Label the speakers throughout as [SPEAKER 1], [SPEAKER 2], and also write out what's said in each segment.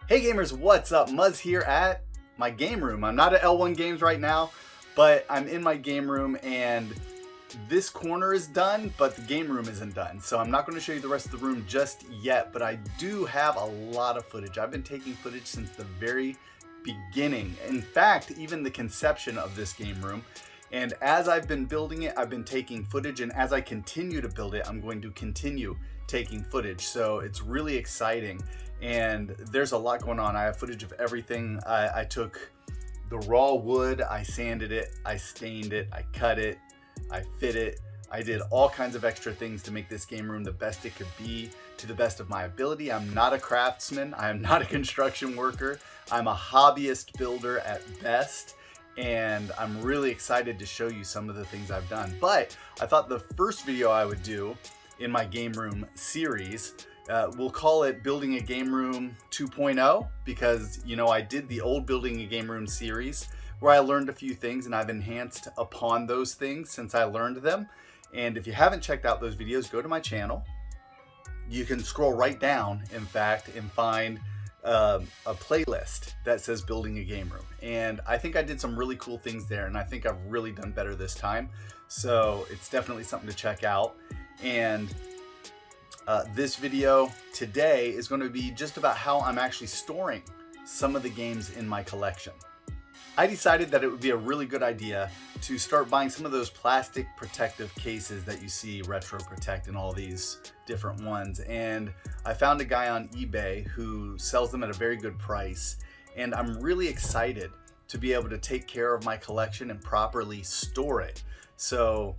[SPEAKER 1] Hey gamers, what's up? Muzz here at my game room. I'm not at L1 Games right now, but I'm in my game room and this corner is done, but the game room isn't done. So I'm not going to show you the rest of the room just yet, but I do have a lot of footage. I've been taking footage since the very beginning. In fact, even the conception of this game room. And as I've been building it, I've been taking footage, and as I continue to build it, I'm going to continue taking footage. So it's really exciting, and there's a lot going on. I have footage of everything. I took the raw wood, I sanded it, I stained it, I cut it, I fit it. I did all kinds of extra things to make this game room the best it could be to the best of my ability. I'm not a craftsman. I am not a construction worker. I'm a hobbyist builder at best. And I'm really excited to show you some of the things I've done. But I thought the first video I would do in my game room series, we'll call it Building a Game Room 2.0, because I did the old Building a Game Room series where I learned a few things and I've enhanced upon those things since I learned them. And if you haven't checked out those videos, go to my channel. You can scroll right down, in fact, and find a playlist that says Building a Game Room. And I think I did some really cool things there, and I think I've really done better this time. So it's definitely something to check out. And this video today is going to be just about how I'm actually storing some of the games in my collection. I decided that it would be a really good idea to start buying some of those plastic protective cases that you see, Retro Protect and all these different ones. And I found a guy on eBay who sells them at a very good price. And I'm really excited to be able to take care of my collection and properly store it. So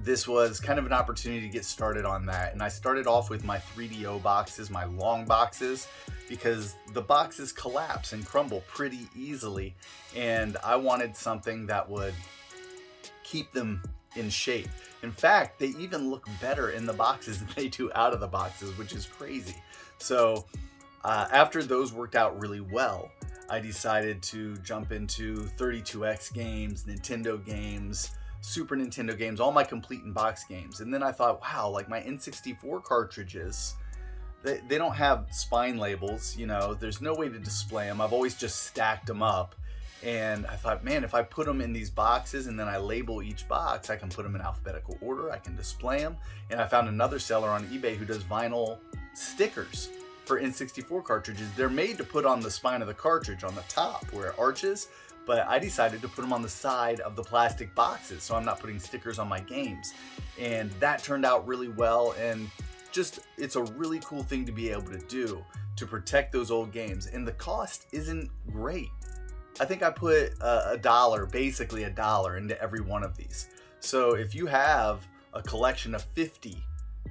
[SPEAKER 1] this was kind of an opportunity to get started on that. And I started off with my 3DO boxes, my long boxes, because the boxes collapse and crumble pretty easily. And I wanted something that would keep them in shape. In fact, they even look better in the boxes than they do out of the boxes, which is crazy. So after those worked out really well, I decided to jump into 32X games, Nintendo games, Super Nintendo games, all my complete in box games. And then I thought, wow, like my N64 cartridges, they don't have spine labels, there's no way to display them. I've always just stacked them up. And I thought, man, if I put them in these boxes and then I label each box, I can put them in alphabetical order, I can display them. And I found another seller on eBay who does vinyl stickers for N64 cartridges. They're made to put on the spine of the cartridge on the top where it arches, but I decided to put them on the side of the plastic boxes so I'm not putting stickers on my games. And that turned out really well, and just it's a really cool thing to be able to do to protect those old games. And the cost isn't great. I think I put basically a dollar into every one of these. So if you have a collection of 50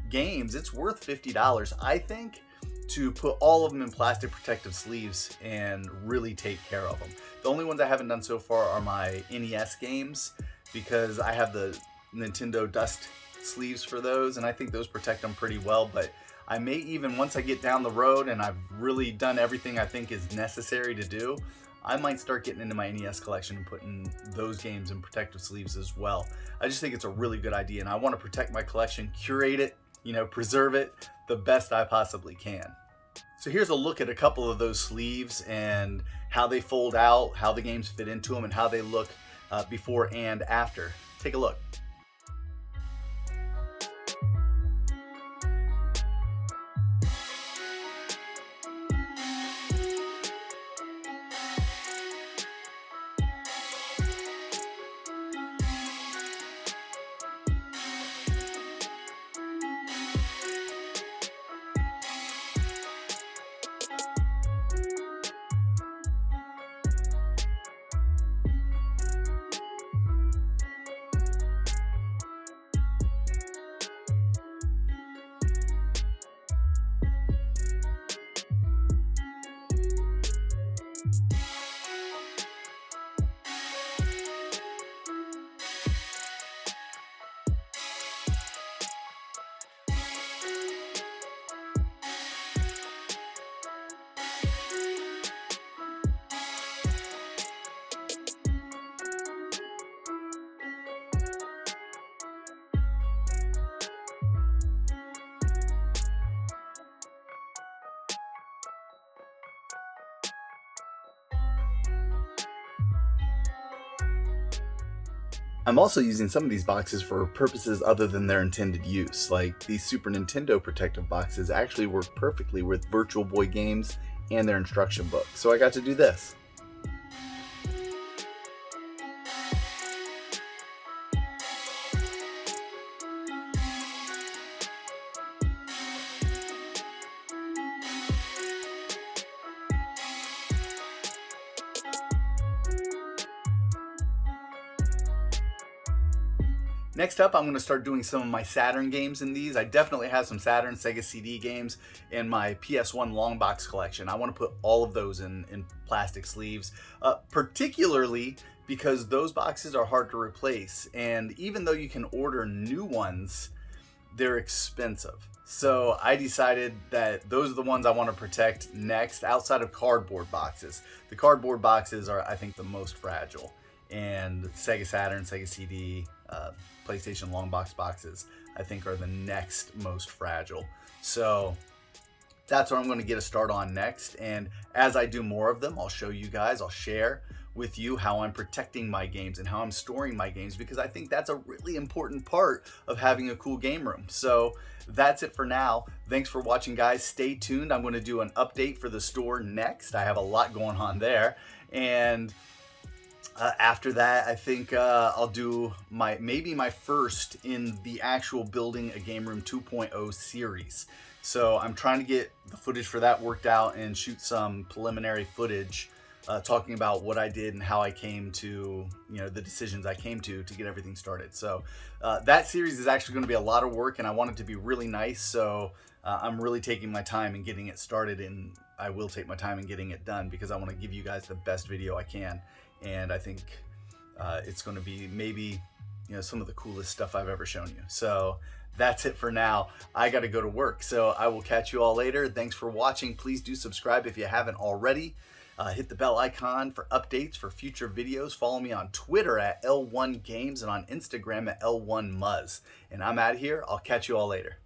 [SPEAKER 1] games, it's worth $50, I think, to put all of them in plastic protective sleeves and really take care of them. The only ones I haven't done so far are my NES games, because I have the Nintendo Dust sleeves for those, and I think those protect them pretty well. But I may even, once I get down the road and I've really done everything I think is necessary to do, I might start getting into my NES collection and putting those games in protective sleeves as well. I just think it's a really good idea, and I want to protect my collection, curate it, preserve it the best I possibly can. So here's a look at a couple of those sleeves and how they fold out, how the games fit into them, and how they look before and after. Take a look. I'm also using some of these boxes for purposes other than their intended use. Like these Super Nintendo protective boxes actually work perfectly with Virtual Boy games and their instruction book. So I got to do this. Next up, I'm going to start doing some of my Saturn games in these. I definitely have some Saturn, Sega CD games in my PS1 long box collection. I want to put all of those in plastic sleeves, particularly because those boxes are hard to replace. And even though you can order new ones, they're expensive. So I decided that those are the ones I want to protect next, outside of cardboard boxes. The cardboard boxes are, I think, the most fragile. And Sega Saturn, Sega CD, PlayStation long boxes, I think, are the next most fragile. So that's what I'm going to get a start on next. And as I do more of them, I'll show you guys, I'll share with you how I'm protecting my games and how I'm storing my games, because I think that's a really important part of having a cool game room. So that's it for now. Thanks for watching, guys. Stay tuned. I'm going to do an update for the store next. I have a lot going on there. And after that, I think I'll do maybe my first in the actual Building a Game Room 2.0 series. So I'm trying to get the footage for that worked out and shoot some preliminary footage talking about what I did and how I came to, the decisions I came to get everything started. So that series is actually going to be a lot of work, and I want it to be really nice. So I'm really taking my time in getting it started, and I will take my time in getting it done because I want to give you guys the best video I can. And I think it's going to be maybe, some of the coolest stuff I've ever shown you. So that's it for now. I got to go to work. So I will catch you all later. Thanks for watching. Please do subscribe if you haven't already. Hit the bell icon for updates for future videos. Follow me on Twitter at L1Games and on Instagram at L1Muzz. And I'm out of here. I'll catch you all later.